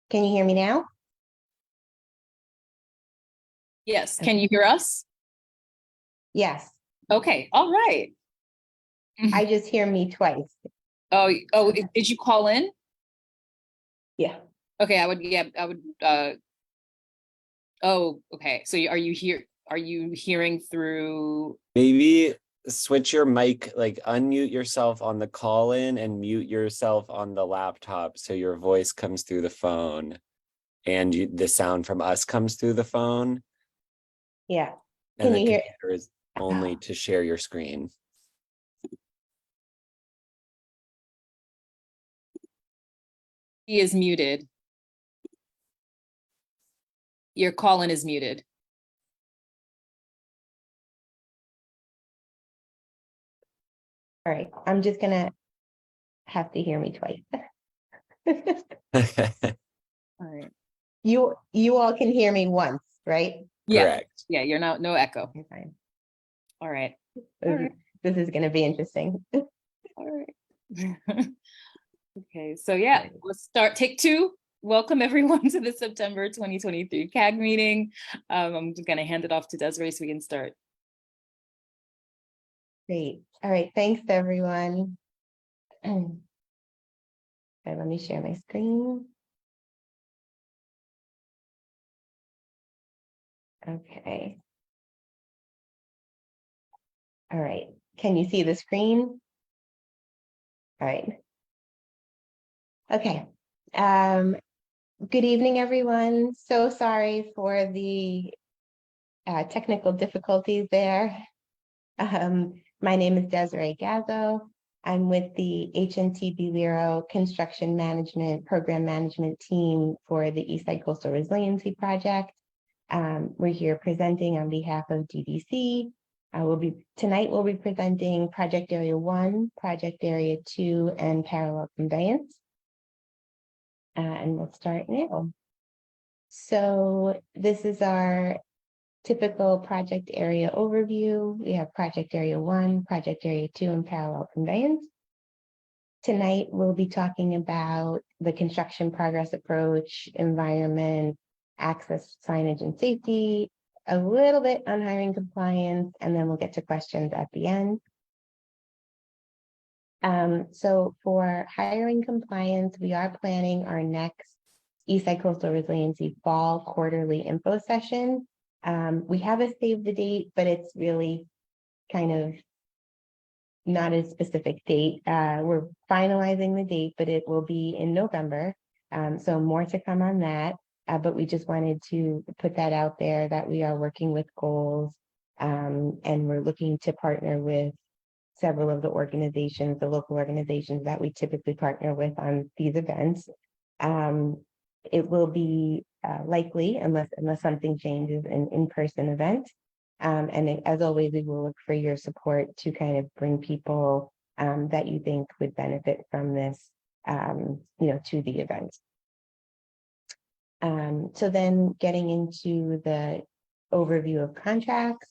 Can you hear me now? Yes. Can you hear us? Yes. Okay. All right. I just hear me twice. Oh, did you call in? Yeah. Okay, I would, oh, okay. So are you hearing through? Maybe switch your mic, like unmute yourself on the call in and mute yourself on the laptop so your voice comes through the phone and the sound from us comes through the phone. Yeah. And Can the you hear? computer is only to share your screen. He is muted. Your call-in is muted. All right. I'm just gonna have to hear me twice. All right. You all can hear me once, right? Yeah. Correct. Yeah, you're no echo. Okay, fine. All right. This is gonna be interesting. All right. Okay, so yeah, let's start. Take two. Welcome everyone to the September 2023 CAG meeting. I'm just gonna hand it off to Desiree so we can start. Great. All right. Thanks, everyone. Okay, let me share my screen. Okay. All right. Can you see the screen? All right. Okay. Good evening, everyone. So sorry for the technical difficulties there. My name is Desiree Gazzo. I'm with the HNTB Lero Construction Management Program Management Team for the Eastside Coastal Resiliency Project. We're here presenting on behalf of DDC. Tonight we'll be presenting Project Area 1, Project Area 2, and Parallel Conveyance. And we'll start now. So this is our typical project area overview. We have Project Area 1, Project Area 2, and Parallel Conveyance. Tonight, we'll be talking about the construction progress approach, environment, access, signage, and safety, a little bit on hiring compliance, and then we'll get to questions at the end. So for hiring compliance, we are planning our next Eastside Coastal Resiliency Fall Quarterly Info Session. We have a save the date, but it's really kind of not a specific date. We're finalizing the date, but it will be in November. So more to come on that. But we just wanted to put that out there that we are working with goals, and we're looking to partner with several of the organizations, the local organizations that we typically partner with on these events. It will be likely, unless something changes, an in-person event. And as always, we will look for your support to kind of bring people that you think would benefit from this, to the event. So then getting into the overview of contracts.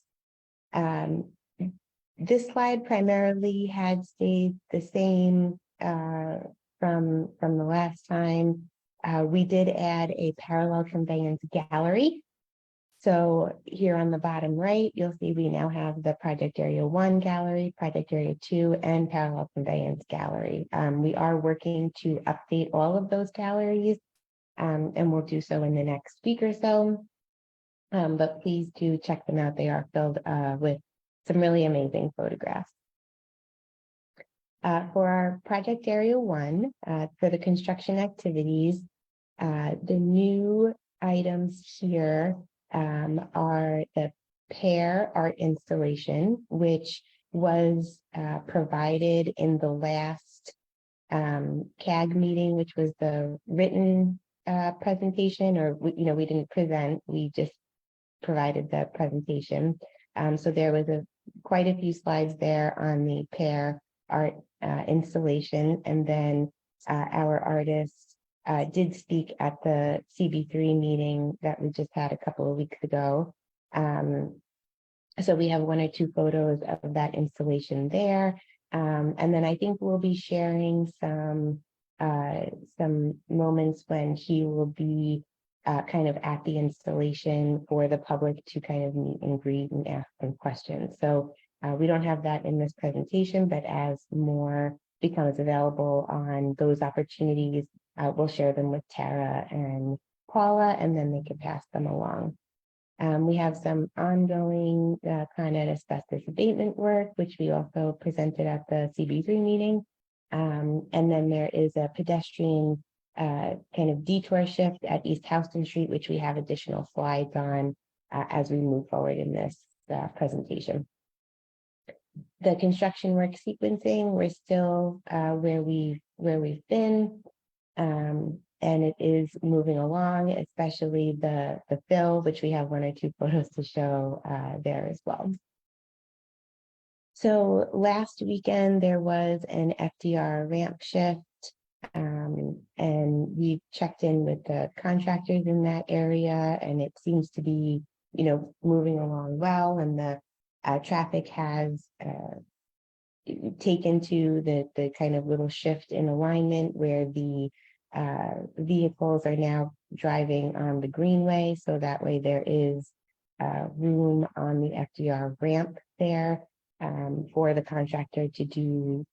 This slide primarily had stayed the same from the last time. We did add a parallel conveyance gallery. So here on the bottom right, you'll see we now have the Project Area 1 gallery, Project Area 2, and Parallel Conveyance gallery. We are working to update all of those galleries, and we'll do so in the next week or so. But please do check them out. They are filled with some really amazing photographs. For our Project Area 1, for the construction activities, the new items here are the pair art installation, which was provided in the last CAG meeting, which was the written presentation, or we didn't present, we just provided the presentation. So there was quite a few slides there on the pair art installation, and then our artists did speak at the CB3 meeting that we just had a couple of weeks ago. So we have one or two photos of that installation there. And then I think we'll be sharing some some moments when he will be kind of at the installation for the public to kind of meet and greet and ask some questions. So we don't have that in this presentation, but as more becomes available on those opportunities, we'll share them with Tara and Paula, and then they can pass them along. We have some ongoing Con Ed asbestos abatement work, which we also presented at the CB3 meeting. And then there is a pedestrian kind of detour shift at East Houston Street, which we have additional slides on as we move forward in this presentation. The construction work sequencing, we're still where we've been. And it is moving along, especially the fill, which we have one or two photos to show there as well. So last weekend there was an FDR ramp shift, and we checked in with the contractors in that area, and it seems to be, moving along well, and the traffic has taken to the kind of little shift in alignment where the vehicles are now driving on the greenway, so that way there is room on the FDR ramp there for the contractor to do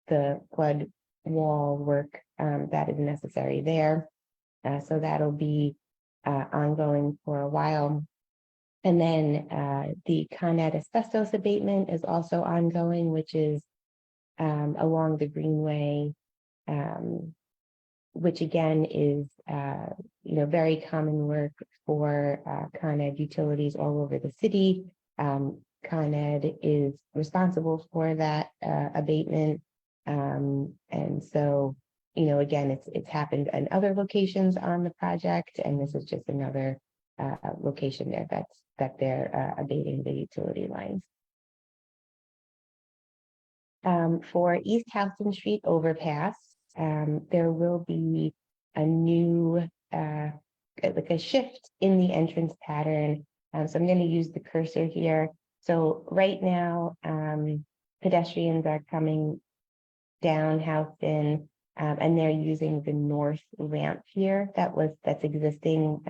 the flood wall work that is necessary there. So that'll be ongoing for a while. And then the Con Ed asbestos abatement is also ongoing, which is along the greenway, which again is very common work for Con Ed utilities all over the city. Con Ed is responsible for that abatement, and so again it's happened in other locations on the project, and this is just another location there that they're abating the utility lines. For East Houston Street overpass, there will be a new, like a shift in the entrance pattern. So I'm going to use the cursor here. So right now, pedestrians are coming down Houston, and they're using the north ramp here that's existing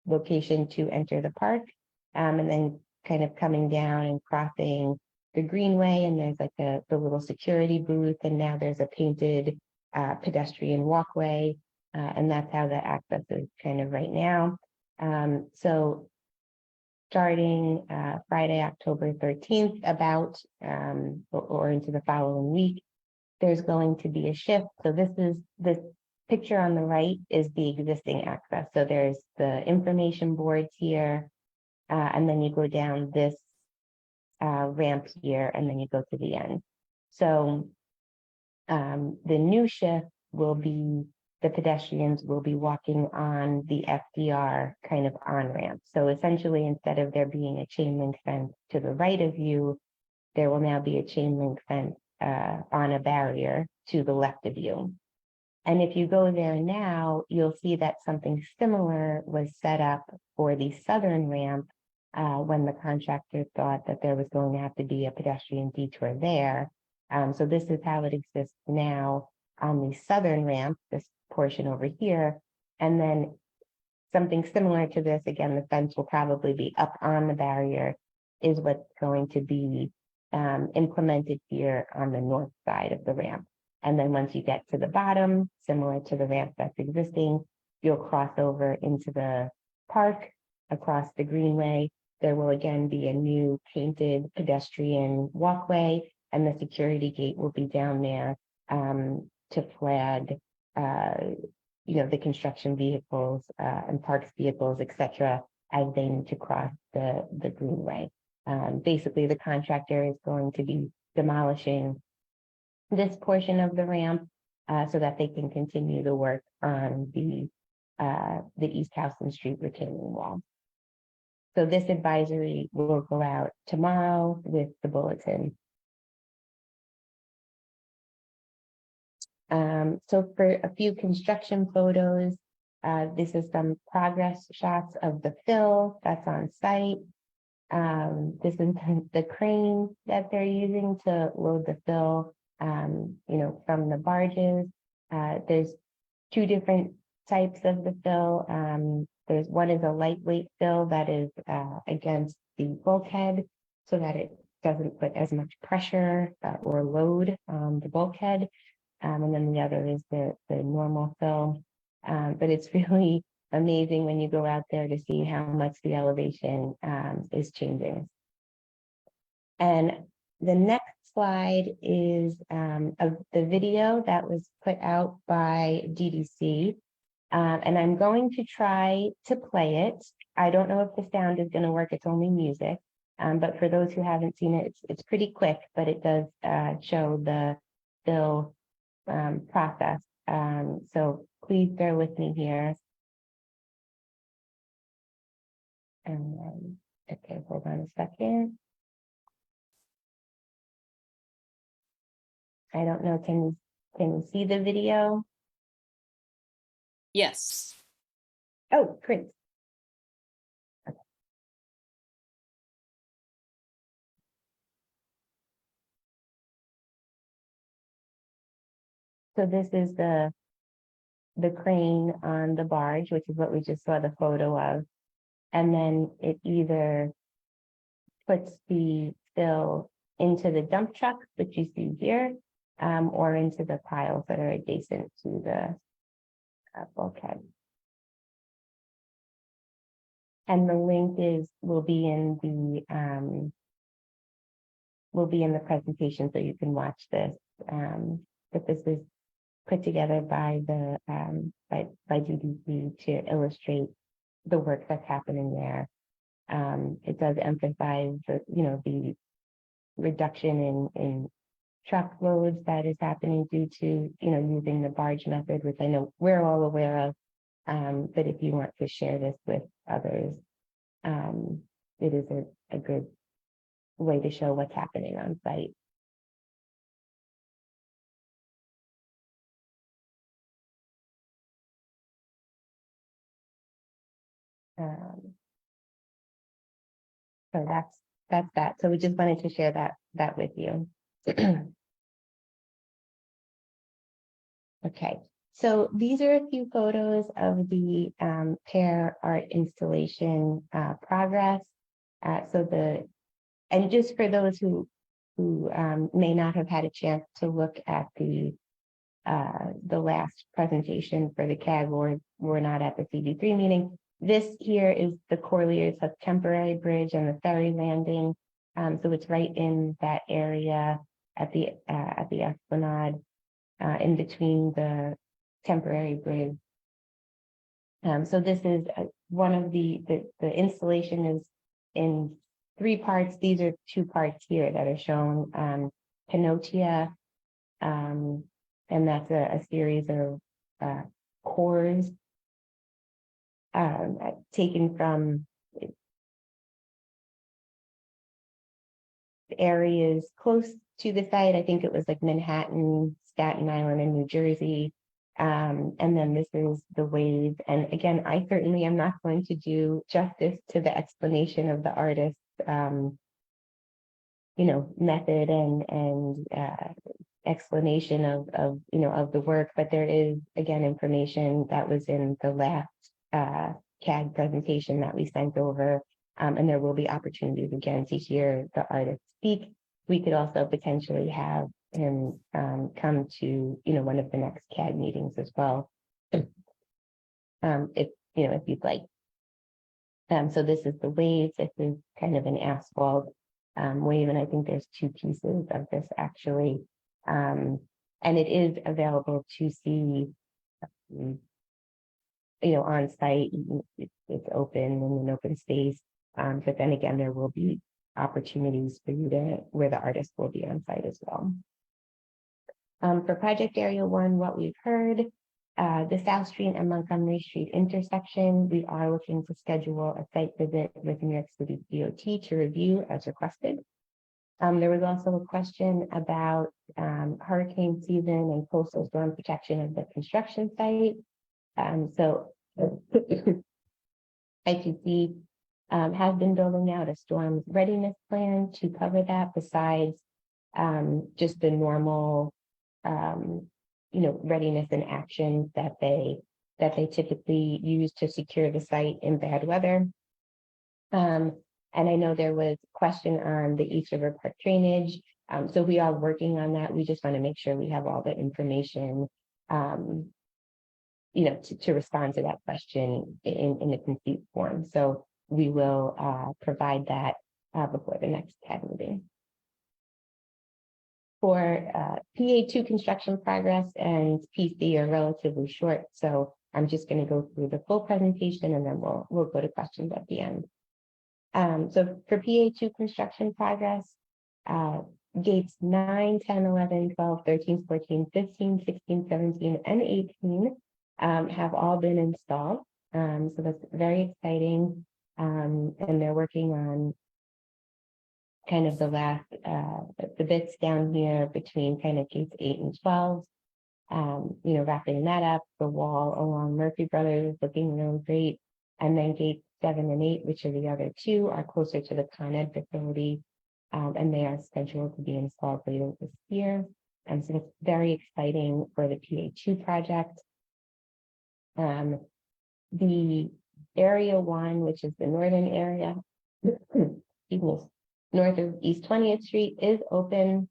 location to enter the park, and then kind of coming down and crossing the greenway, and there's like the little security booth, and now there's a painted pedestrian walkway, and that's how the access is kind of right now. So starting Friday, October 13th, about or into the following week, there's going to be a shift. So this picture on the right is the existing access. So there's the information boards here, and then you go down this ramp here, and then you go to the end. So the new shift will be the pedestrians will be walking on the FDR kind of on ramp. So essentially, instead of there being a chain link fence to the right of you, there will now be a chain link fence on a barrier to the left of you. And if you go there now, you'll see that something similar was set up for the southern ramp when the contractor thought that there was going to have to be a pedestrian detour there. So this is how it exists now on the southern ramp, this portion over here. And then something similar to this, again, the fence will probably be up on the barrier, is what's going to be implemented here on the north side of the ramp. And then once you get to the bottom, similar to the ramp that's existing, you'll cross over into the park across the greenway. There will again be a new painted pedestrian walkway, and the security gate will be down there to flag, the construction vehicles and parks vehicles, etc., as they need to cross the greenway. Basically, the contractor is going to be demolishing this portion of the ramp so that they can continue the work on the East Houston Street retaining wall. So this advisory will go out tomorrow with the bulletin. So for a few construction photos, this is some progress shots of the fill that's on site. This is the crane that they're using to load the fill, from the barges. There's two different types of the fill. There's one is a lightweight fill that is against the bulkhead so that it doesn't put as much pressure or load on the bulkhead. And then the other is the normal fill. But it's really amazing when you go out there to see how much the elevation is changing. And the next slide is of the video that was put out by DDC. And I'm going to try to play it. I don't know if the sound is going to work. It's only music. But for those who haven't seen it, it's pretty quick, but it does show the fill process. So please bear with me here. Okay, hold on a second. I don't know, can you see the video? Yes. Oh, great. Okay. So this is the crane on the barge, which is what we just saw the photo of. And then it either puts the fill into the dump truck, which you see here, or into the piles that are adjacent to the bulkhead. And the link will be in the presentation, so you can watch this. But this is put together by the by GDC to illustrate the work that's happening there. It does emphasize the reduction in truckloads that is happening due to using the barge method, which I know we're all aware of. But if you want to share this with others, it is a good way to show what's happening on site. So that's that. So we just wanted to share that with you. Okay, so these are a few photos of the pair art installation progress. And just for those who may not have had a chance to look at the last presentation for the CAG, or were not at the CD3 meeting, this here is the Corliers Hook temporary bridge and the ferry landing. So it's right in that area at the Esplanade, in between the temporary bridge. So this is one of the installation is in 3 parts. These are 2 parts here that are shown. Pinotia, and that's a series of cores taken from areas close to the site. I think it was like Manhattan, Staten Island, and New Jersey. And then this is the wave. And again, I certainly am not going to do justice to the explanation of the artist's, method and explanation of the work. But there is, again, information that was in the last CAG presentation that we sent over. And there will be opportunities again to hear the artist speak. We could also potentially have him come to one of the next CAG meetings as well, if you'd like. So this is the wave. This is kind of an asphalt wave, and I think there's 2 pieces of this actually, and it is available to see on site. It's open in an open space, but then again there will be opportunities for you where the artist will be on site as well. For project area 1, what we've heard, the South Street and Montgomery Street intersection, we are looking to schedule a site visit with New York City DOT to review as requested. There was also a question about hurricane season and coastal storm protection of the construction site. So ITC has been building out a storm readiness plan to cover that, besides just the normal readiness and actions that they typically use to secure the site in bad weather. And I know there was a question on the East River Park drainage. So we are working on that. We just want to make sure we have all the information, to respond to that question in a complete form. So we will provide that before the next CAD meeting. For PA2 construction progress and PC are relatively short, so I'm just going to go through the full presentation and then we'll go to questions at the end. So for PA2 construction progress, gates 9, 10, 11, 12, 13, 14, 15, 16, 17, and 18 have all been installed. So that's very exciting. And they're working on kind of the last, the bits down here between kind of gates 8 and 12. Wrapping that up, the wall along Murphy Brothers is looking really great. And then gates 7 and 8, which are the other two, are closer to the Con Ed facility. And they are scheduled to be installed later this year. And so it's very exciting for the PA2 project. The area 1, which is the northern area, excuse me, north of East 20th Street, is open.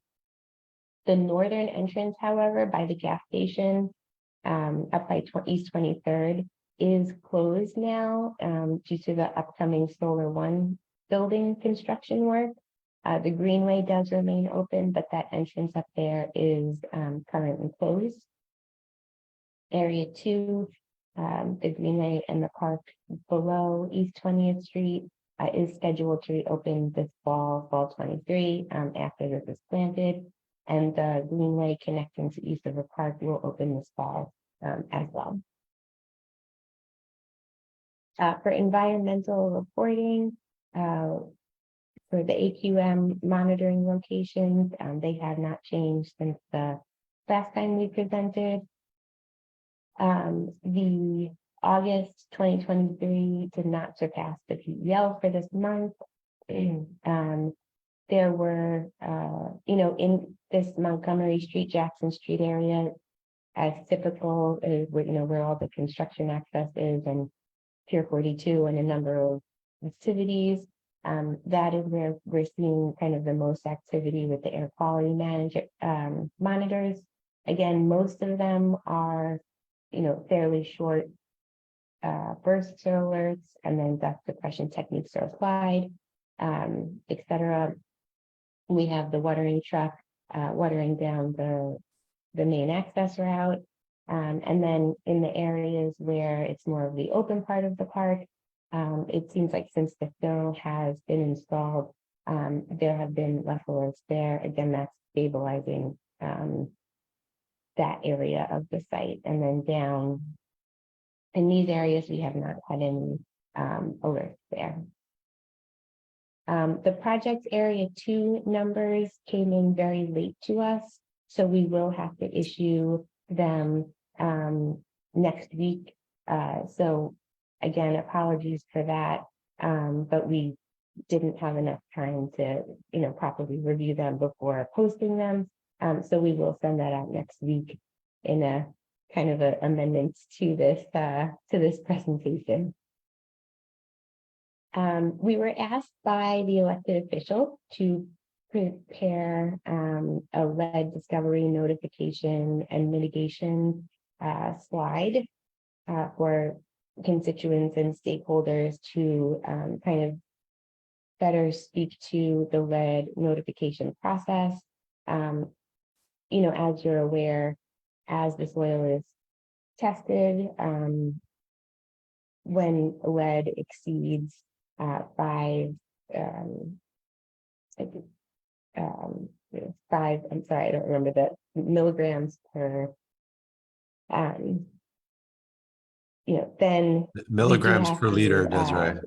The northern entrance, however, by the gas station up by East 23rd is closed now due to the upcoming Solar One building construction work. The Greenway does remain open, but that entrance up there is currently closed. Area 2, the Greenway and the park below East 20th Street is scheduled to reopen this fall 23, after this is planted. And the Greenway connecting to East River Park will open this fall as well. For environmental reporting, for the AQM monitoring locations, they have not changed since the last time we presented. The August 2023 did not surpass the PEL for this month. There were, in this Montgomery Street, Jackson Street area, as typical, where all the construction access is, and Pier 42 and a number of activities. That is where we're seeing kind of the most activity with the air quality monitors. Again, most of them are, fairly short bursts or alerts, and then dust suppression techniques are applied, etc. We have the watering truck watering down the main access route. And then in the areas where it's more of the open part of the park, it seems like since the fill has been installed, there have been less alerts there. Again, that's stabilizing that area of the site. And then down in these areas, we have not had any alerts there. The project area 2 numbers came in very late to us, so we will have to issue them next week. So again, apologies for that, but we didn't have enough time to, properly review them before posting them. So we will send that out next week in a kind of an amendment to this presentation. We were asked by the elected officials to prepare a lead discovery notification and mitigation slide for constituents and stakeholders to kind of better speak to the lead notification process. As you're aware, as the soil is tested, when lead exceeds 5 I'm sorry, I don't remember the milligrams per then milligrams have per to, liter, Desiree.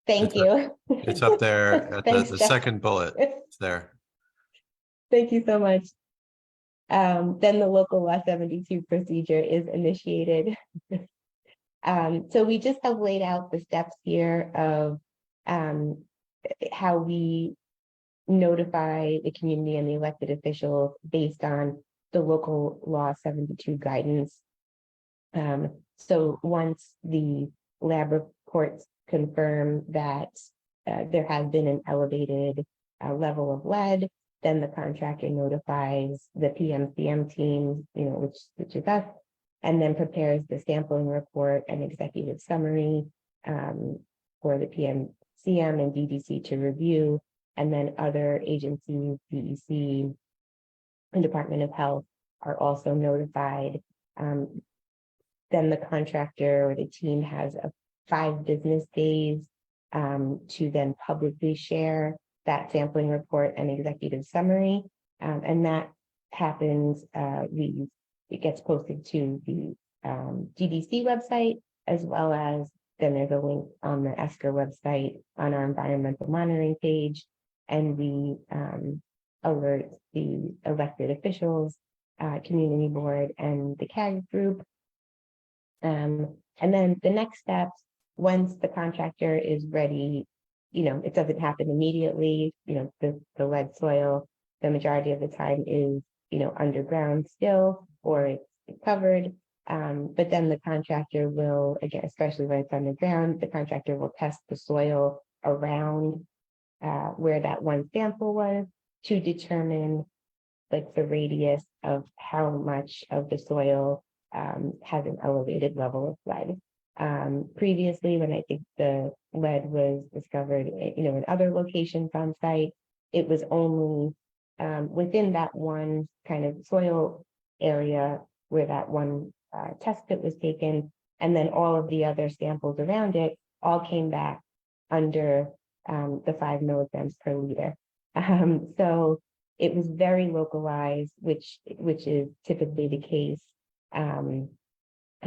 Thank you. It's up there at Thanks, the Jeff. second bullet. It's there. Thank you so much. Then the local law 72 procedure is initiated. So we just have laid out the steps here of how we notify the community and the elected officials based on the local law 72 guidance. So once the lab reports confirm that there has been an elevated level of lead, then the contractor notifies the PMCM team, which is us, and then prepares the sampling report and executive summary for the PMCM and DDC to review, and then other agencies, DEC and Department of Health, are also notified. Then the contractor or the team has 5 business days to then publicly share that sampling report and executive summary. And that happens, it gets posted to the DDC website, as well as then there's a link on the ESCR website on our environmental monitoring page, and we alert the elected officials, community board, and the CAG group. And then the next steps, once the contractor is ready, it doesn't happen immediately. The lead soil, the majority of the time is, underground still, or it's covered. But then the contractor will, again, especially when it's underground, the contractor will test the soil around where that one sample was to determine like the radius of how much of the soil has an elevated level of lead. Previously, when I think the lead was discovered, in other locations on site, it was only within that one kind of soil area where that one test pit was taken, and then all of the other samples around it all came back under the 5 milligrams per liter. So it was very localized, which is typically the case.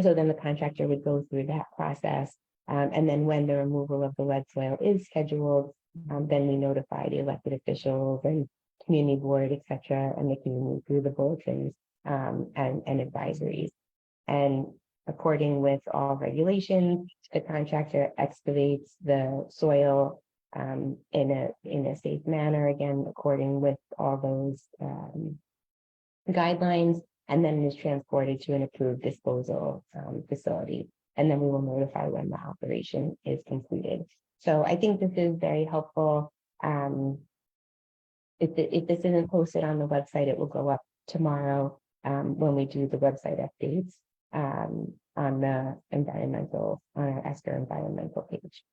So then the contractor would go through that process. And then when the removal of the lead soil is scheduled, then we notify the elected officials and community board, et cetera, and the community through the bulletins and advisories. And according with all regulations, the contractor excavates the soil in a safe manner, again, according with all those guidelines, and then is transported to an approved disposal facility. And then we will notify when the operation is completed. So I think this is very helpful. If this isn't posted on the website, it will go up tomorrow when we do the website updates on our ESCR environmental page.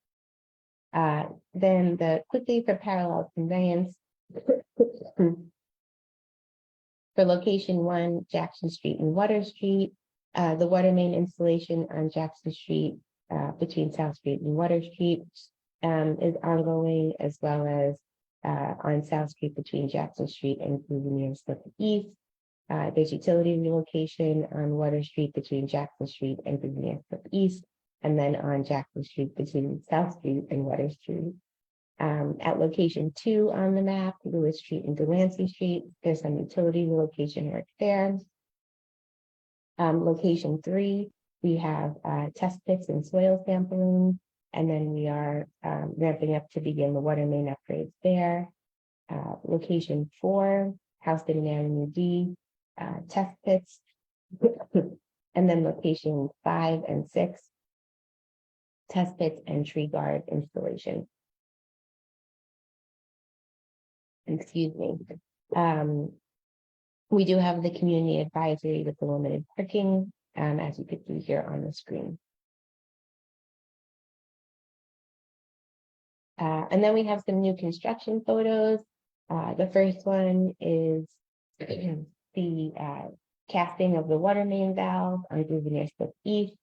Then quickly for parallel conveyance. For location 1, Jackson Street and Water Street, the water main installation on Jackson Street between South Street and Water Street is ongoing, as well as on South Street between Jackson Street and Gouvernier Slip East. There's utility relocation on Water Street between Jackson Street and Gouvernier Slip East, and then on Jackson Street between South Street and Water Street. At location 2 on the map, Lewis Street and Delancey Street, there's some utility relocation work there. Location 3, we have test pits and soil sampling, and then we are ramping up to begin the water main upgrades there. Location 4, Houston Avenue D, test pits, and then location 5 and 6, test pits and tree guard installation. Excuse me. We do have the community advisory with the limited parking, as you can see here on the screen. And then we have some new construction photos. The first one is the casting of the water main valve on Gouvernier Slip East.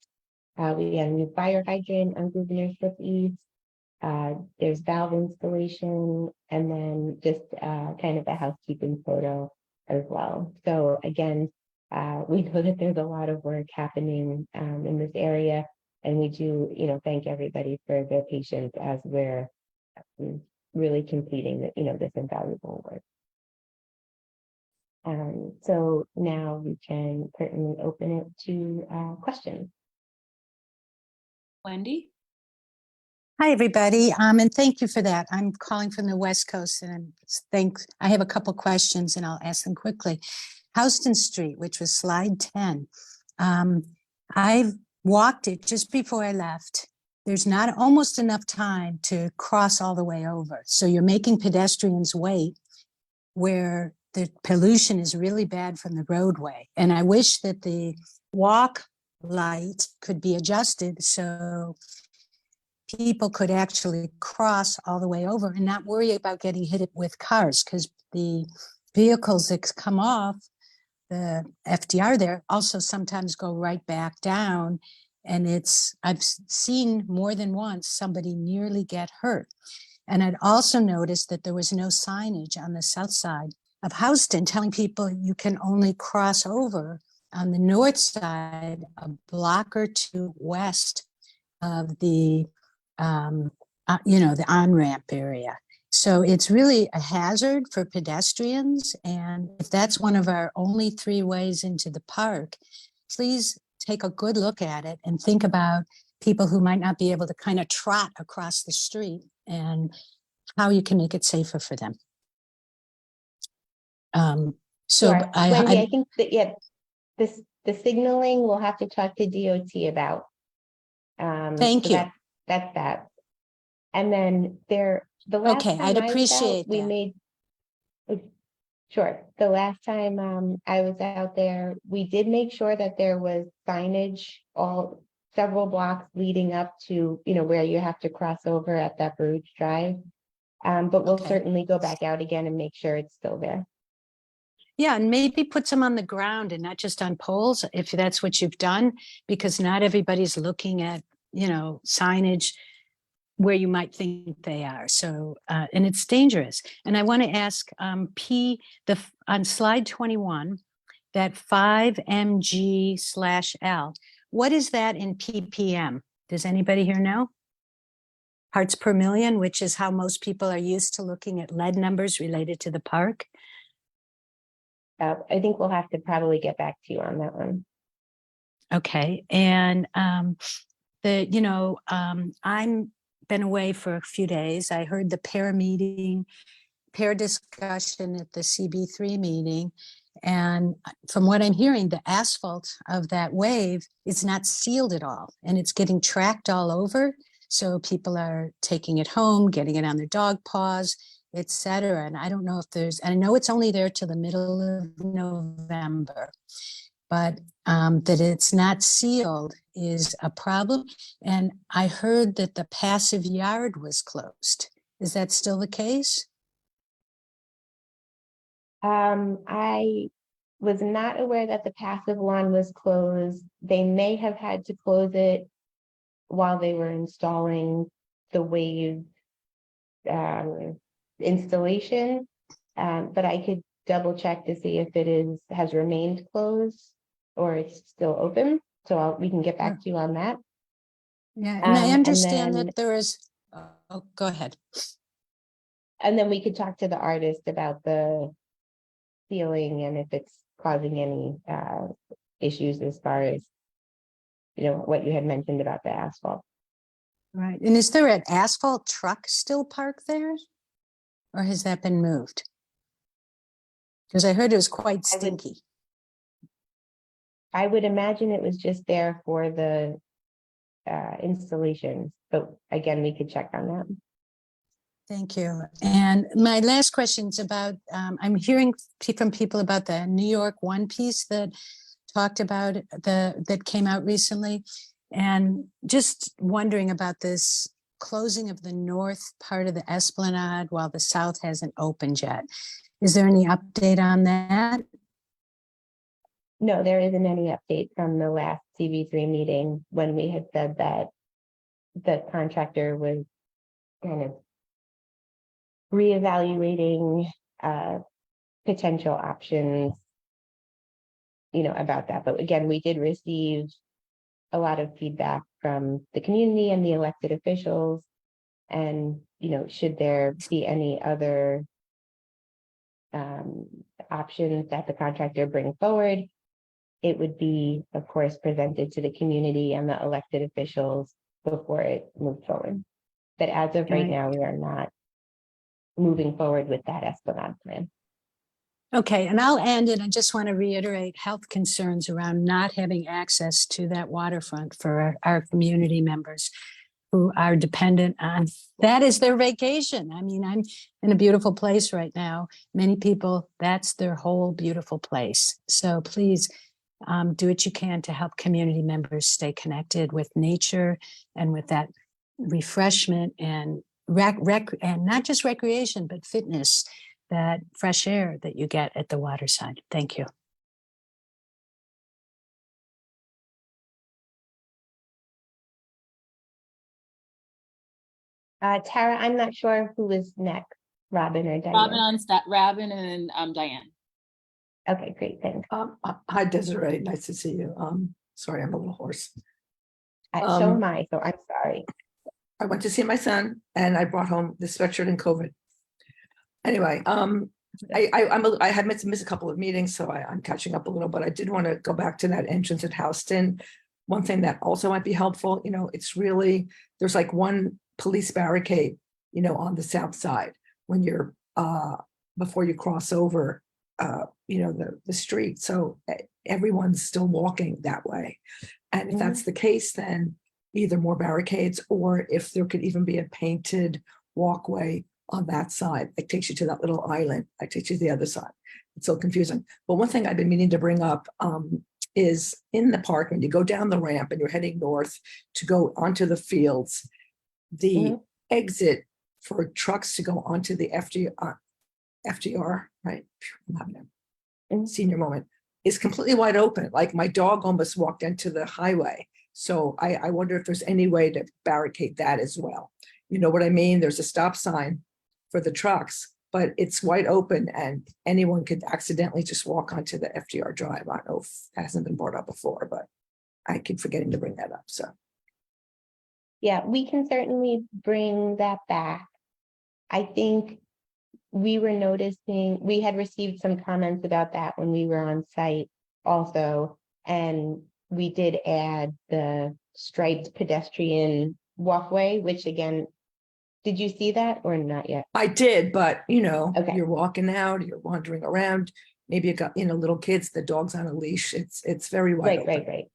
We have a new fire hydrant on Gouvernier Slip East. There's valve installation, and then just kind of a housekeeping photo as well. So again, we know that there's a lot of work happening in this area, and we do, thank everybody for their patience as we're really completing this invaluable work. So now we can certainly open it to questions. Wendy? Hi, everybody, and thank you for that. I'm calling from the West Coast, and I have a couple questions, and I'll ask them quickly. Houston Street, which was slide 10. I walked it just before I left. There's not almost enough time to cross all the way over. So you're making pedestrians wait where the pollution is really bad from the roadway. And I wish that the walk light could be adjusted so people could actually cross all the way over and not worry about getting hit with cars, because the vehicles that come off the FDR there also sometimes go right back down. And I've seen more than once somebody nearly get hurt. And I'd also noticed that there was no signage on the south side of Houston telling people you can only cross over on the north side a block or two west of the the on-ramp area. So it's really a hazard for pedestrians. And if that's one of our only 3 ways into the park, please take a good look at it and think about people who might not be able to kind of trot across the street and how you can make it safer for them. Sure. Wendy, I think that, yeah, the signaling we'll have to talk to DOT about. Thank so you. That's that. And then the last Okay, time I'd I was out, appreciate we that. made, sure. The last time I was out there, we did make sure that there was signage several blocks leading up to, where you have to cross over at that Bruges Drive. But we'll Okay. certainly go back out again and make sure it's still there. Yeah, and maybe put some on the ground and not just on poles, if that's what you've done, because not everybody's looking at, signage where you might think they are. So, and it's dangerous. And I want to ask on slide 21, that 5mg/L, what is that in ppm? Does anybody here know? Parts per million, which is how most people are used to looking at lead numbers related to the park. I think we'll have to probably get back to you on that one. Okay. And I'm been away for a few days. I heard the pair discussion at the CB3 meeting. And from what I'm hearing, the asphalt of that wave is not sealed at all. And it's getting tracked all over. So people are taking it home, getting it on their dog paws, etc. And I don't know if I know it's only there till the middle of November, but that it's not sealed is a problem. And I heard that the passive yard was closed. Is that still the case? I was not aware that the passive lawn was closed. They may have had to close it while they were installing the wave installation, but I could double check to see if it has remained closed or it's still open. So we can get back to you on that. Yeah, and I understand then, that there is. Oh, go ahead. And then we could talk to the artist about the ceiling and if it's causing any issues as far as what you had mentioned about the asphalt. Right. And is there an asphalt truck still parked there? Or has that been moved? Because I heard it was quite stinky. I would imagine it was just there for the installation, but again, we could check on that. Thank you. And my last question is about, I'm hearing from people about the New York One piece that talked about that came out recently. And just wondering about this closing of the north part of the Esplanade while the south hasn't opened yet. Is there any update on that? No, there isn't any update from the last CB3 meeting when we had said that the contractor was kind of reevaluating potential options, about that. But again, we did receive a lot of feedback from the community and the elected officials. And, should there be any other options that the contractor bring forward, it would be, of course, presented to the community and the elected officials before it moved forward. But as of right now, we are not moving forward with that Esplanade plan. Okay, and I'll end it. I just want to reiterate health concerns around not having access to that waterfront for our community members who are dependent on that is their vacation. I mean, I'm in a beautiful place right now. Many people, that's their whole beautiful place. So please do what you can to help community members stay connected with nature and with that refreshment and and not just recreation, but fitness, that fresh air that you get at the waterside. Thank you. Tara, I'm not sure who was next, Robin or Diane. Robin and Diane. Okay, great, thanks. Hi, Desiree. Nice to see you. Sorry, I'm a little hoarse. So am I, so I'm sorry. I went to see my son and I brought home the sweatshirt and COVID. Anyway, I had missed a couple of meetings, so I'm catching up a little, but I did want to go back to that entrance at Houston. One thing that also might be helpful, it's really, there's like one police barricade, on the south side when you're, before you cross over, the street. So everyone's still walking that way. And if that's the case, then either more barricades, or if there could even be a painted walkway on that side that takes you to that little island, that takes you to the other side. It's so confusing. But one thing I've been meaning to bring up is in the park, when you go down the ramp and you're heading north to go onto the fields, the exit for trucks to go onto the FDR, right? I'm having a senior moment, is completely wide open. Like my dog almost walked into the highway. So I wonder if there's any way to barricade that as well. You know what I mean? There's a stop sign for the trucks, but it's wide open and anyone could accidentally just walk onto the FDR drive. I don't know if that hasn't been brought up before, but I keep forgetting to bring that up. So Yeah, we can certainly bring that back. I think we were noticing, we had received some comments about that when we were on site also, and we did add the striped pedestrian walkway, which again, did you see that or not yet? I did, but Okay. You're walking out, you're wandering around. Maybe you got, little kids, the dog's on a leash. It's very wide open. Right.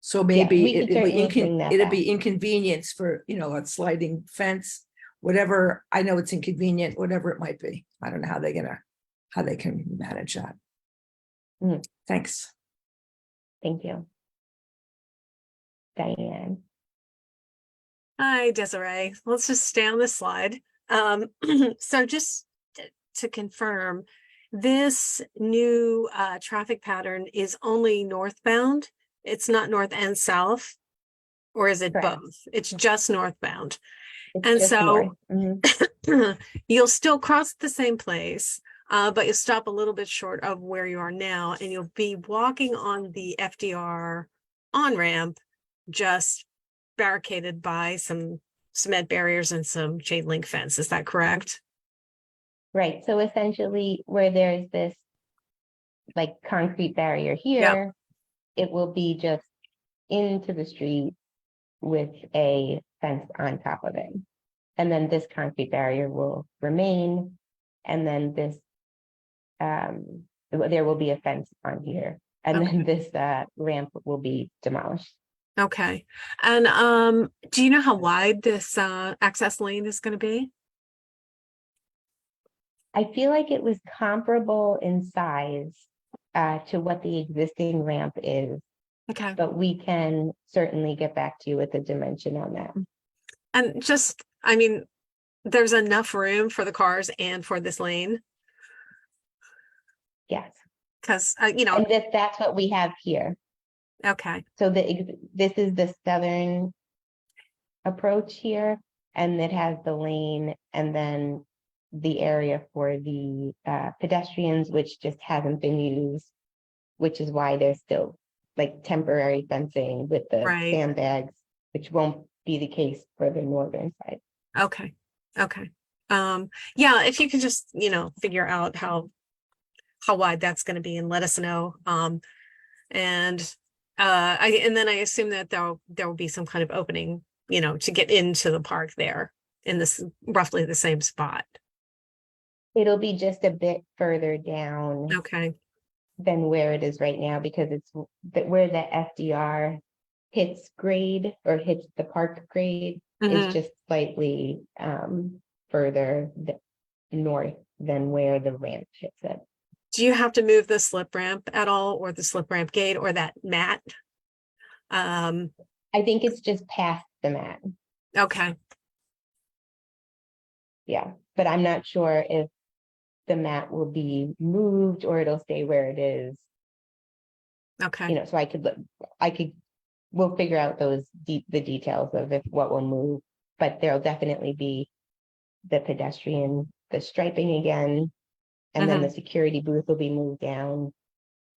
So maybe we could certainly bring that it'd be back. inconvenience for, a sliding fence, whatever. I know it's inconvenient, whatever it might be. I don't know how they can manage that. Thanks. Thank you. Diane. Hi, Desiree. Let's just stay on this slide. So just to confirm, this new traffic pattern is only northbound. It's not north and south, or is it Correct. both? It's just northbound. It's And just so north. you'll still cross the same place, but you'll stop a little bit short of where you are now, and you'll be walking on the FDR on-ramp, just barricaded by some cement barriers and some chain link fence. Is that correct? Right. So essentially where there's this like concrete barrier here, it will be just into the street with a fence on top of it. And then this concrete barrier will remain. And then this, there will be a fence on here. And then this ramp will be demolished. Okay. And do you know how wide this access lane is going to be? I feel like it was comparable in size to what the existing ramp is, Okay. but we can certainly get back to you with a dimension on that. And just, I mean, there's enough room for the cars and for this lane, Yes. because, And that's what we have here. okay. So this is the southern approach here, and it has the lane and then the area for the pedestrians, which just hasn't been used, which is why there's still like temporary fencing with the Right. sandbags, which won't be the case for the northern side. Okay. Yeah, if you could just, figure out how wide that's going to be and let us know. And then I assume that there will be some kind of opening, to get into the park there in this roughly the same spot. It'll be just a bit further down Okay, than where it is right now, because it's where the FDR hits grade or hits the park grade is Mhm. just slightly further north than where the ramp hits it. Do you have to move the slip ramp at all, or the slip ramp gate, or that mat? I think it's just past the mat. Okay, Yeah, but I'm not sure if the mat will be moved or it'll stay where it is. okay, So we'll figure out the details of what will move, but there'll definitely be the striping again, and then the security booth will be moved down,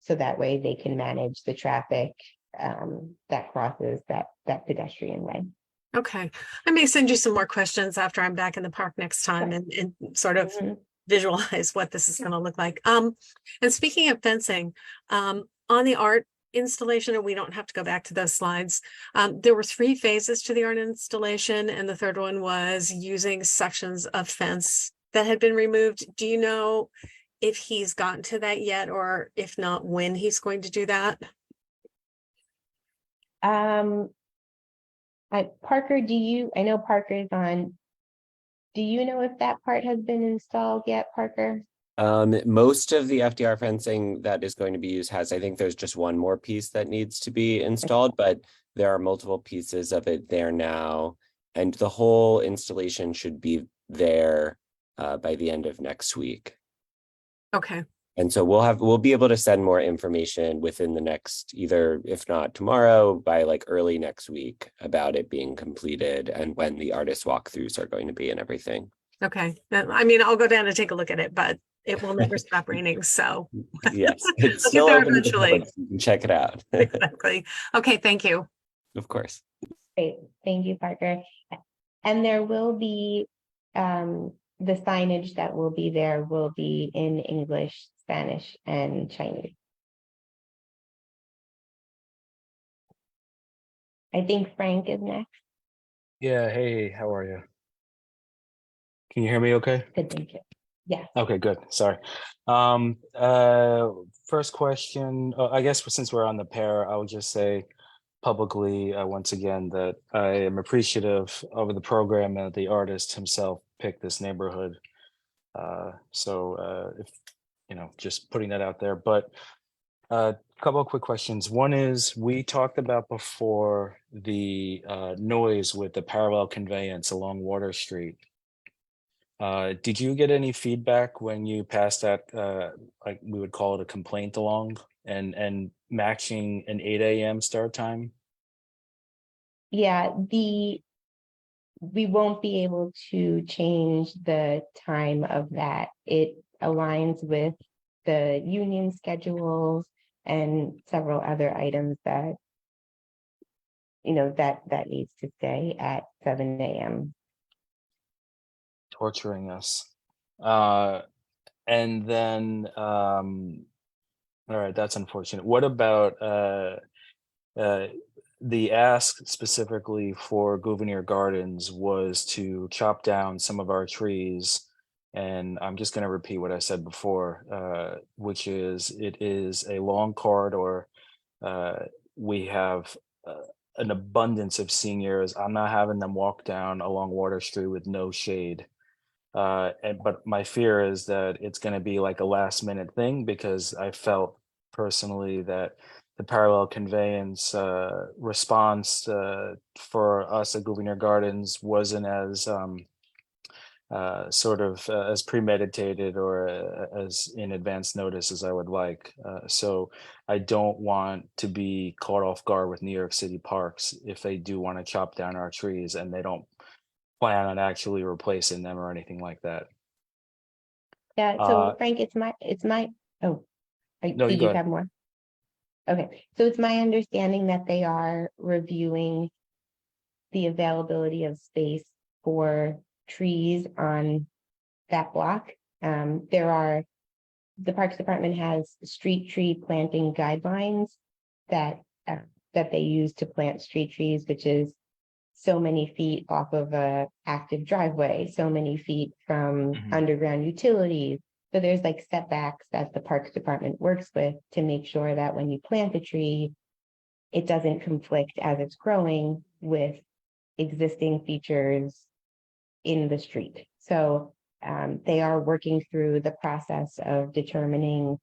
so that way they can manage the traffic that crosses that pedestrian way. okay. I may send you some more questions after I'm back in the park next time and sort of Mhm. visualize what this is gonna look like. And speaking of fencing, on the art installation, and we don't have to go back to those slides. There were 3 phases to the art installation, and the third one was using sections of fence that had been removed. Do you know if he's gotten to that yet, or if not, when he's going to do that? Parker, I know Parker's on. Do you know if that part has been installed yet, Parker? Most of the FDR fencing that is going to be used I think there's just one more piece that needs to be installed, but there are multiple pieces of it there now. And the whole installation should be there by the end of next week. Okay, And so we'll be able to send more information within the next, either if not tomorrow, by like early next week about it being completed and when the artist walkthroughs are going to be and everything. okay. I mean, I'll go down and take a look at it, but it will never stop raining, so. Yes, it's I'll get still there open to the eventually. public, so you can check it out. Exactly. Okay, thank you. Of course. Great, thank you, Parker. And there will be the signage that will be there will be in English, Spanish, and Chinese. I think Frank is next. Yeah, hey, how are you? Can you hear me okay? Good, thank you. Yes. Okay, good. Sorry. First question, I guess since we're on the pair, I'll just say publicly once again that I am appreciative of the program and the artist himself picked this neighborhood. If just putting that out there. But a couple of quick questions. One is we talked about before the noise with the parallel conveyance along Water Street. Did you get any feedback when you passed that, like we would call it a complaint along and matching an 8 a.m. start time? Yeah, we won't be able to change the time of that. It aligns with the union schedules and several other items that that needs to stay at 7 a.m. Torturing us. And then, all right, that's unfortunate. What about the ask specifically for Gouverneur Gardens was to chop down some of our trees. And I'm just going to repeat what I said before, which is it is a long corridor. We have an abundance of seniors. I'm not having them walk down along Water Street with no shade. But my fear is that it's going to be like a last minute thing because I felt personally that the parallel conveyance response for us at Gouverneur Gardens wasn't as as premeditated or as in advance notice as I would like. So I don't want to be caught off guard with New York City parks if they do want to chop down our trees and they don't plan on actually replacing them or anything like that. Yeah, so Frank, No, did you you go ahead. have more? Okay, so it's my understanding that they are reviewing the availability of space for trees on that block. The Parks Department has street tree planting guidelines that they use to plant street trees, which is so many feet off of a active driveway, so many feet from Mhm. underground utilities. So there's like setbacks that the Parks Department works with to make sure that when you plant a tree, it doesn't conflict as it's growing with existing features in the street. So they are working through the process of determining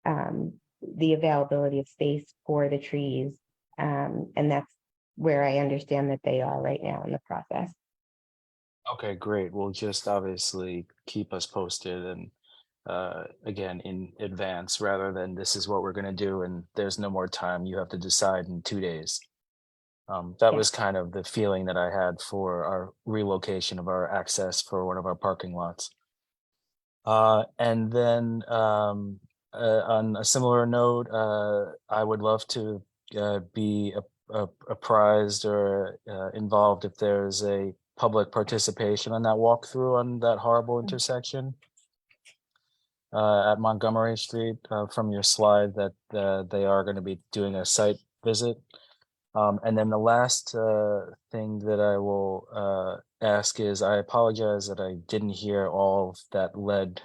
the availability of space for the trees. And that's where I understand that they are right now in the process. Okay, great. Well, just obviously keep us posted and again in advance rather than this is what we're going to do and there's no more time. You have to decide in 2 days. That Yeah. was kind of the feeling that I had for our relocation of our access for one of our parking lots. And then on a similar note, I would love to be apprised or involved if there's a public participation on that walkthrough on that horrible intersection at Montgomery Street from your slide that they are going to be doing a site visit. And then the last thing that I will ask is I apologize that I didn't hear all of that lead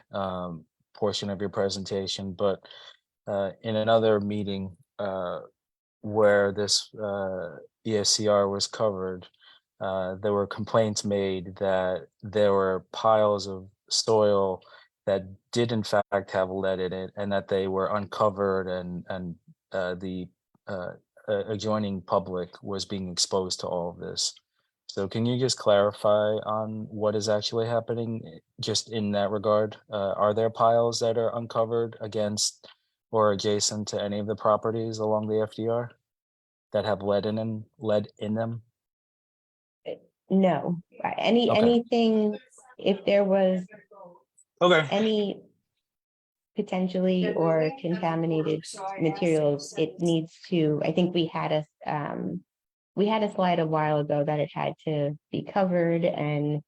portion of your presentation, but in another meeting where this ESCR was covered, there were complaints made that there were piles of soil that did in fact have lead in it and that they were uncovered and the adjoining public was being exposed to all of this. So can you just clarify on what is actually happening just in that regard? Are there piles that are uncovered against or adjacent to any of the properties along the FDR that have lead in them? No, Okay. anything, if there was Okay. any potentially or contaminated materials, it needs to, I think we had a slide a while ago that it had to be covered and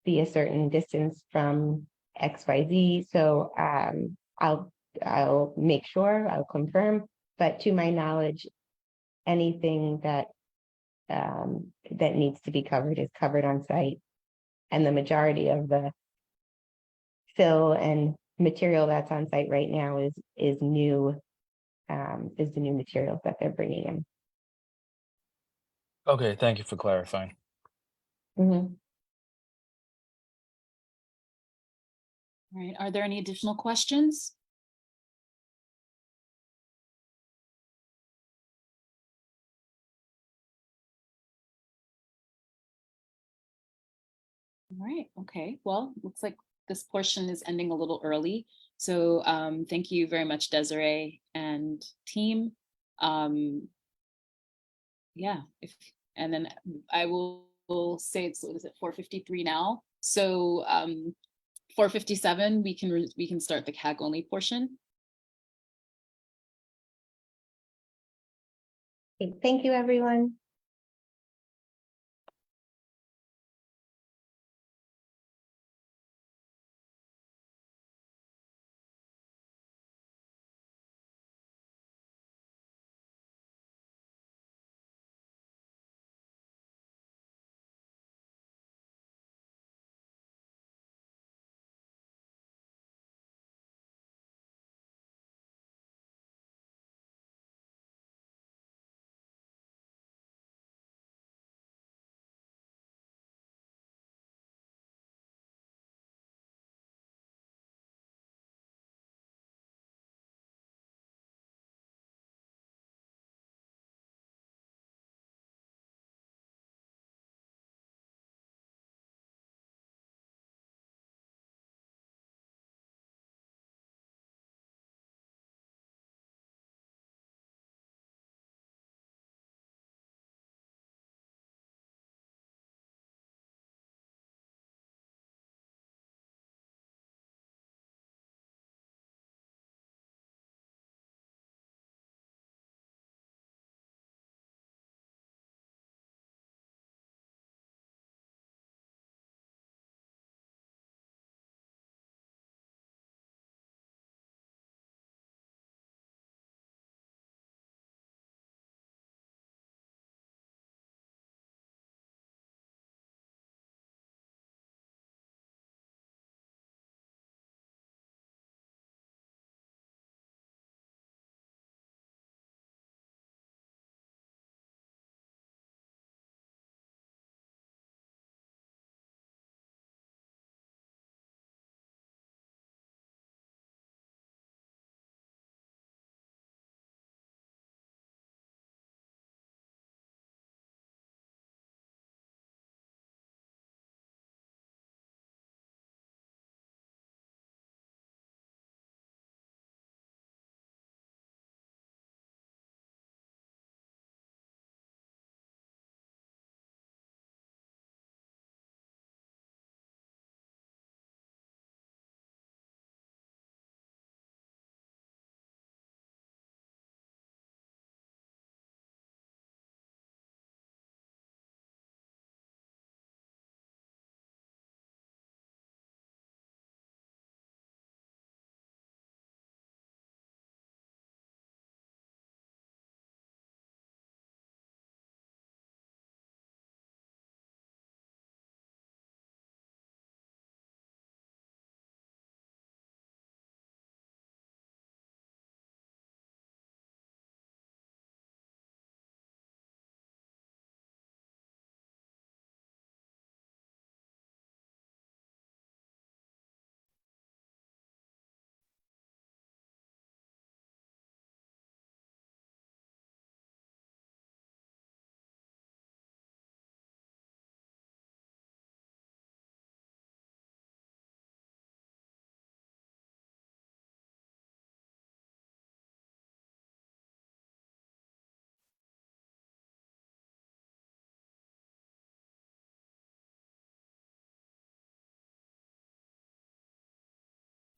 be a certain distance from XYZ. So I'll make sure, I'll confirm, but to my knowledge, anything that that needs to be covered is covered on site. And the majority of the fill and material that's on site right now is new, is the new materials that they're bringing in. Okay, thank you for clarifying. Mhm. All right, are there any additional questions? All right, okay, well, looks like this portion is ending a little early. So thank you very much, Desiree and team. Yeah, and then I will say what is it, 4:53 now? So 4:57, we can start the CAG only portion. Okay, thank you, everyone.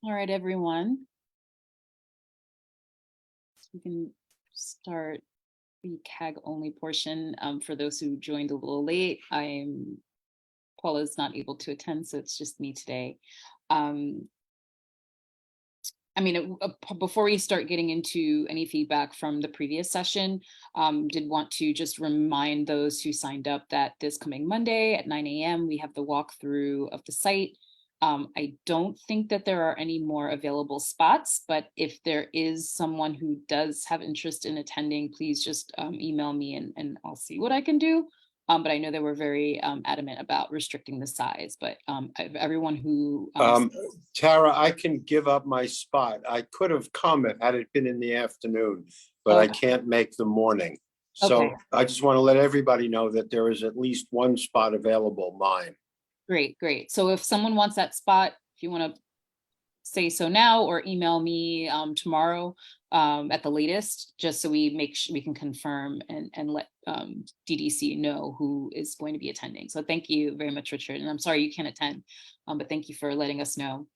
All right, everyone. We can start the CAG only portion. For those who joined a little late, Paula's not able to attend, so it's just me today. Before we start getting into any feedback from the previous session, did want to just remind those who signed up that this coming Monday at 9 a.m. we have the walkthrough of the site. I don't think that there are any more available spots, but if there is someone who does have interest in attending, please just email me and I'll see what I can do. But I know they were very adamant about restricting the size, but everyone who Tara, I can give up my spot. I could have come had it been in the afternoon, but I can't make the morning. So Okay. I just want to let everybody know that there is at least one spot available, mine. Great. So if someone wants that spot, if you want to say so now or email me tomorrow at the latest, just so we can confirm and let DDC know who is going to be attending. So thank you very much, Richard. And I'm sorry you can't attend, but thank you for letting us know.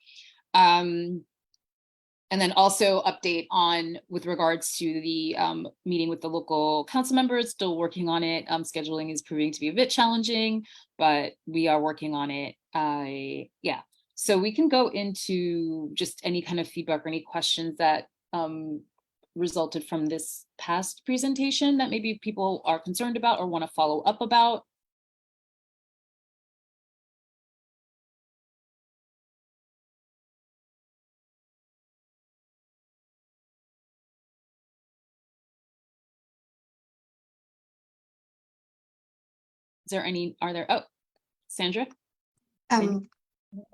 And then also update on with regards to the meeting with the local council members, still working on it. Scheduling is proving to be a bit challenging, but we are working on it. Yeah. So we can go into just any kind of feedback or any questions that resulted from this past presentation that maybe people are concerned about or want to follow up about. Are there, oh, Sandra?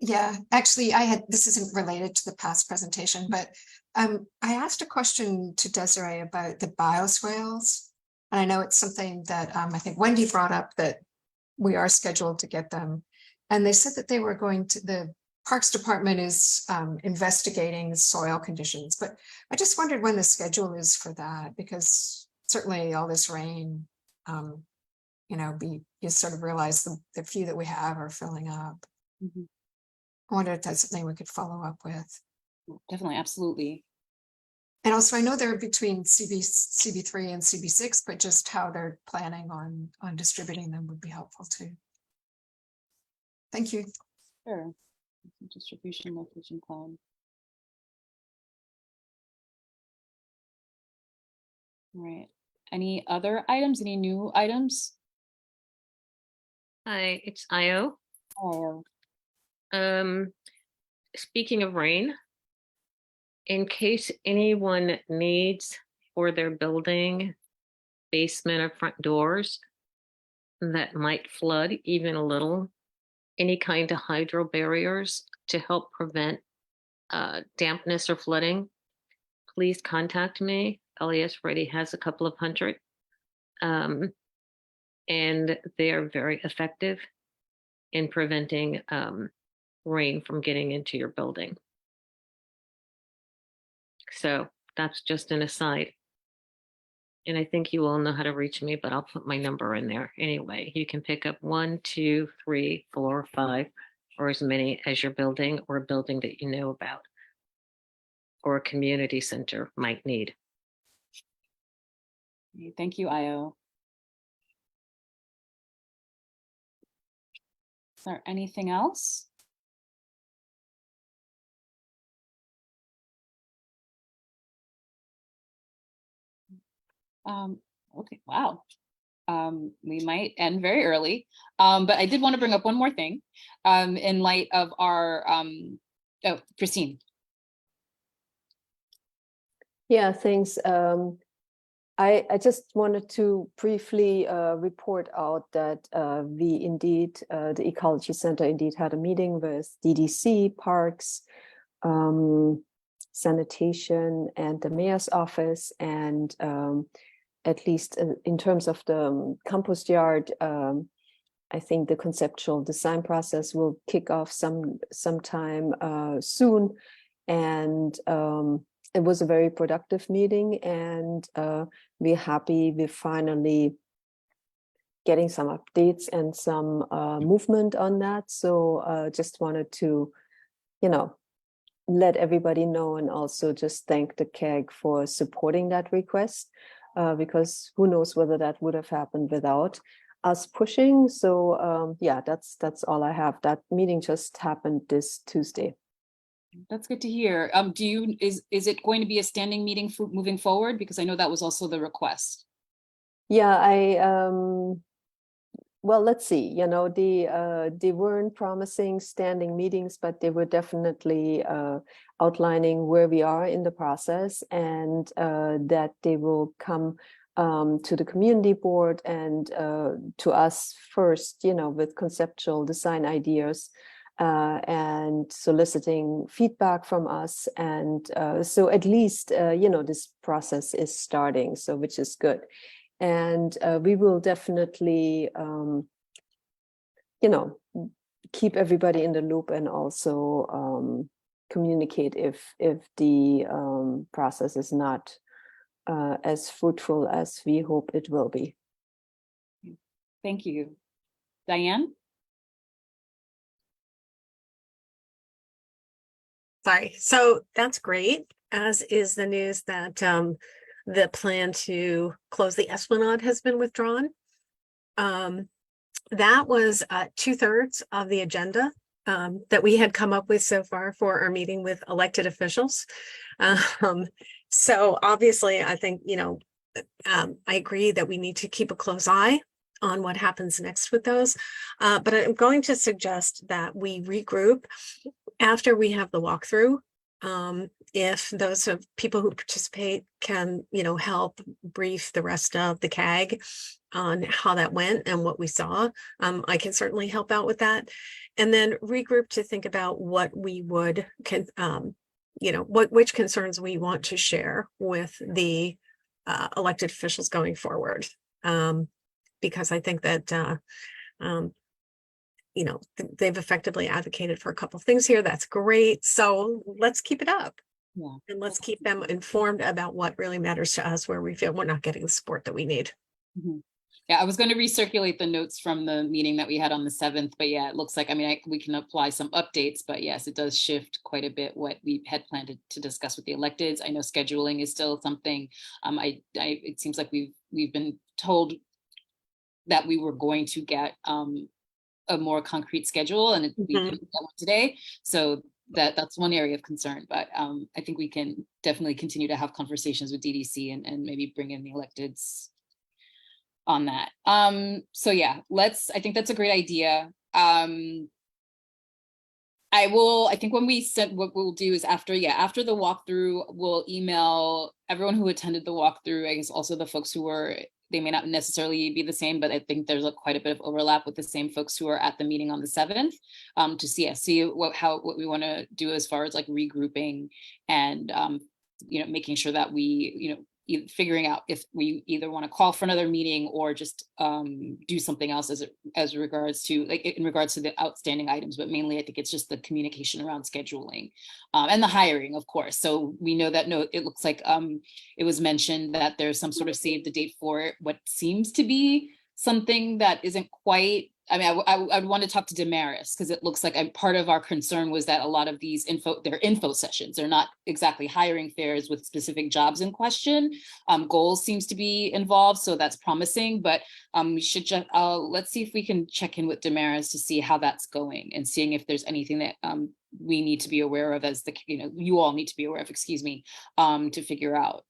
Yeah, actually, this isn't related to the past presentation, but I asked a question to Desiree about the bioswales. And I know it's something that I think Wendy brought up, that we are scheduled to get them. And they said that they were the Parks Department is investigating soil conditions, but I just wondered when the schedule is for that, because certainly all this rain, you sort of realize the few that we have are filling up. Mm-hmm. I wonder if that's something we could follow up with. Definitely, absolutely. And also, I know they're between CB3 and CB6, but just how they're planning on distributing them would be helpful too. Thank you. Sure. Distribution location plan. All right. Any other items? Any new items? Hi, it's Io. Oh. Speaking of rain, in case anyone needs for their building, basement or front doors that might flood even a little, any kind of hydro barriers to help prevent dampness or flooding, please contact me. LES Ready has a couple of hundred, and they are very effective in preventing rain from getting into your building. So that's just an aside. And I think you all know how to reach me, but I'll put my number in there anyway. You can pick up 1, 2, 3, 4, 5, or as many as your building or a building that you know about or a community center might need. Thank you, Io. Is there anything else? Okay, wow. We might end very early, but I did want to bring up one more thing in light of our, oh, Christine. Yeah, thanks. I just wanted to briefly report out that we indeed, the Ecology Center indeed had a meeting with DDC, Parks, Sanitation, and the Mayor's Office. And at least in terms of the compost yard, I think the conceptual design process will kick off sometime soon. And it was a very productive meeting, and we're happy we're finally getting some updates and some movement on that. So just wanted to, let everybody know and also just thank the CAG for supporting that request, because who knows whether that would have happened without us pushing. So yeah, that's all I have. That meeting just happened this Tuesday. That's good to hear. Is it going to be a standing meeting moving forward? Because I know that was also the request. Yeah, well, let's see, you know, they weren't promising standing meetings, but they were definitely outlining where we are in the process, and that they will come to the community board and to us first, you know, with conceptual design ideas, and soliciting feedback from us. And so at least, you know, this process is starting, so which is good. And we will definitely, you know, keep everybody in the loop, and also communicate if the process is not as fruitful as we hope it will be. Thank you. Diane? Sorry. So that's great, as is the news that the plan to close the Esplanade has been withdrawn. That was 2/3 of the agenda that we had come up with so far for our meeting with elected officials. So obviously, I think, you know, I agree that we need to keep a close eye on what happens next with those. But I'm going to suggest that we regroup after we have the walkthrough. If those of people who participate can, you know, help brief the rest of the CAG on how that went and what we saw, I can certainly help out with that. And then regroup to think about what we would, you know, which concerns we want to share with the elected officials going forward. Because I think that, you know, they've effectively advocated for a couple of things here. That's great. So let's keep it up. Yeah. And let's keep them informed about what really matters to us, where we feel we're not getting the support that we need. Mm-hmm. Yeah, I was going to recirculate the notes from the meeting that we had on the 7th, but yeah, it looks like, I mean, we can apply some updates, but yes, it does shift quite a bit what we had planned to discuss with the electeds. I know scheduling is still something, it seems like we've been told that we were going to get a more concrete schedule, and we didn't get one today. So that's one area of concern, but I think we can definitely continue to have conversations with DDC and maybe bring in the electeds on that. So yeah, I think that's a great idea. I think when we sent, what we'll do is after the walkthrough, we'll email everyone who attended the walkthrough. I guess also the folks who were, they may not necessarily be the same, but I think there's quite a bit of overlap with the same folks who are at the meeting on the 7th, to see what we want to do as far as like regrouping and you know, making sure that we, you know, figuring out if we either want to call for another meeting or just do something else as regards to the outstanding items. But mainly I think it's just the communication around scheduling and the hiring, of course. So we know that it looks like it was mentioned that there's some sort of save the date for what seems to be something that isn't quite, I mean, I would want to talk to Damaris, because it looks like part of our concern was that a lot of these they're info sessions. They're not exactly hiring fairs with specific jobs in question. Goals seems to be involved, so that's promising, but we should just, let's see if we can check in with Damaris to see how that's going and seeing if there's anything that we need to be aware of you all need to be aware of, excuse me, to figure out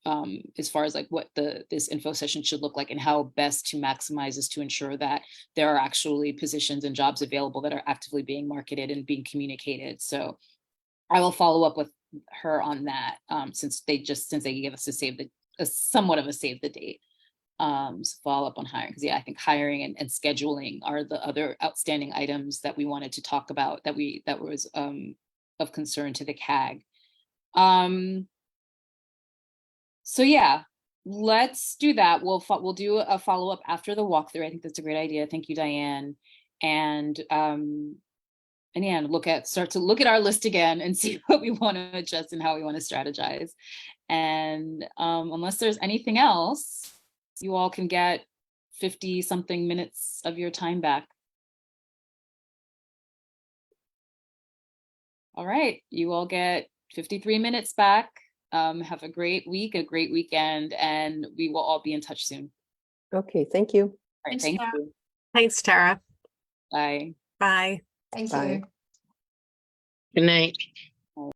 as far as like what this info session should look like and how best to maximize this to ensure that there are actually positions and jobs available that are actively being marketed and being communicated. So I will follow up with her on that, since they gave us somewhat of a save the date. So follow up on hiring, because yeah, I think hiring and scheduling are the other outstanding items that we wanted to talk about that was of concern to the CAG. So yeah, let's do that. We'll do a follow-up after the walkthrough. I think that's a great idea. Thank you, Diane. And yeah, start to look at our list again and see what we want to adjust and how we want to strategize. And unless there's anything else, you all can get 50 something minutes of your time back. All right, you all get 53 minutes back. Have a great week, a great weekend, and we will all be in touch soon. Okay, thank you. All right, Thanks, thank Tara. you. Thanks, Tara. Bye. Bye. Thank Bye. you. Good night.